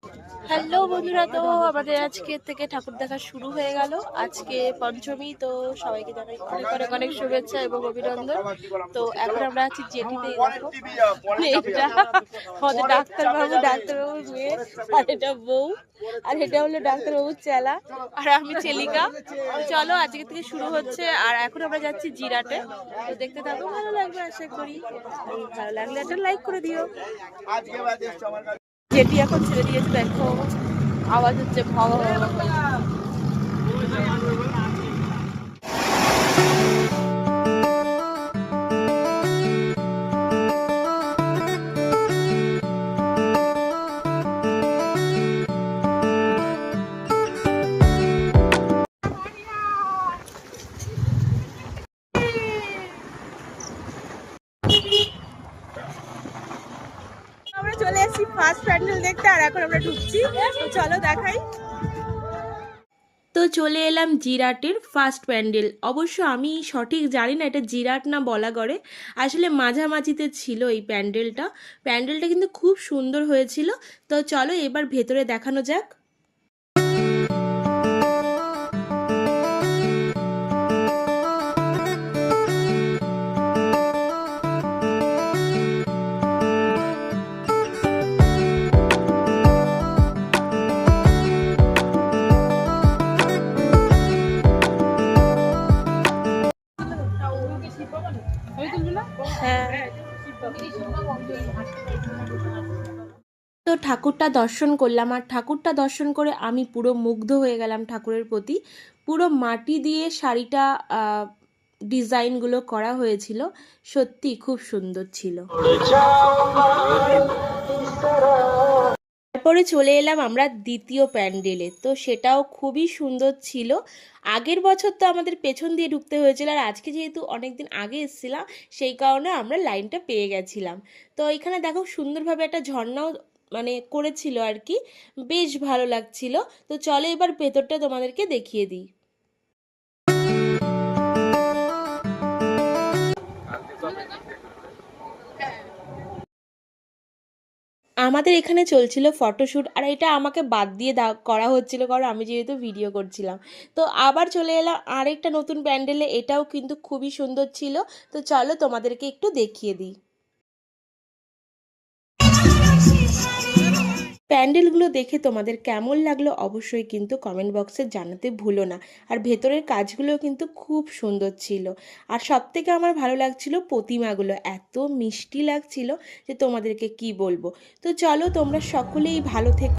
Hello বন্ধুরা, তো আমাদের আজকে থেকে ঠাকুর দেখা শুরু হয়ে গেল। আজকে পঞ্চমী, তো সবাইকে জানাই অনেক অনেক অনেক শুভেচ্ছা এবং অভিনন্দন। তো এখন আমরা আছি জেটিতে। দেখো এটা আমাদের ডাক্তারবাবুর মেয়ে, আর এটা বউ, আর এটা হলো ডাক্তারবাবুর চেলা, আর আমি চেলিকা। চলো, আজকে থেকে শুরু হচ্ছে, আর এখন আমরা যাচ্ছি জিরাটে। তো দেখতে থাকো, ভালো লাগবে আশা করি। ভালো লাগলে একটা লাইক করে দিও। যেটি এখন ছেড়ে দিয়েছে, দেখো আওয়াজ হচ্ছে ভাবা। আমরা চলে এসেছি ফার্স্ট প্যান্ডেল দেখতে, আর এখন আমরা ঢুকছি। তো চলো দেখাই। তো চলে এলাম জিরাটের ফার্স্ট প্যান্ডেল। অবশ্য আমি সঠিক জানি না এটা জিরাট না বলাগড়ে, আসলে মাঝামাঝিতে ছিল এই প্যান্ডেলটা। প্যান্ডেলটা কিন্তু খুব সুন্দর হয়েছিল। তো চলো এবার ভেতরে দেখানো যাক। হ্যাঁ, তো ঠাকুরটা দর্শন করলাম, আর ঠাকুরটা দর্শন করে আমি পুরো মুগ্ধ হয়ে গেলাম ঠাকুরের প্রতি। পুরো মাটি দিয়ে শাড়িটা ডিজাইনগুলো করা হয়েছিল, সত্যি খুব সুন্দর ছিল। তারপরে চলে এলাম আমরা দ্বিতীয় প্যান্ডেলে। তো সেটাও খুবই সুন্দর ছিল। আগের বছর তো আমাদের পেছন দিয়ে ঢুকতে হয়েছিল, আর আজকে যেহেতু অনেকদিন আগে এসেছিলাম সেই কারণে আমরা লাইনটা পেয়ে গেছিলাম। তো এখানে দেখো সুন্দরভাবে একটা ঝর্ণাও করেছিল আর কি, বেশ ভালো লাগছিল। তো চলো এবার ভেতরটা তোমাদেরকে দেখিয়ে দিই। আমাদের এখানে চলছিল ফটোশ্যুট, আর এটা আমাকে বাদ দিয়ে করা হচ্ছিল, কারণ আমি যেহেতু ভিডিও করছিলাম। তো আবার চলে এলাম আরেকটা নতুন প্যান্ডেলে, এটাও কিন্তু খুবই সুন্দর ছিল। তো চলো তোমাদেরকে একটু দেখিয়ে দিই। প্যান্ডেলগুলো দেখে তোমাদের কেমন লাগলো অবশ্যই কিন্তু কমেন্ট বক্সে জানাতে ভুলো না। আর ভেতরের কাজগুলো কিন্তু খুব সুন্দর ছিল। আর সবথেকে আমার ভালো লাগছিল প্রতিমাগুলো, এত মিষ্টি লাগছিল যে তোমাদেরকে কি বলবো। তো চলো তোমরা সকলেই ভালো থেকো।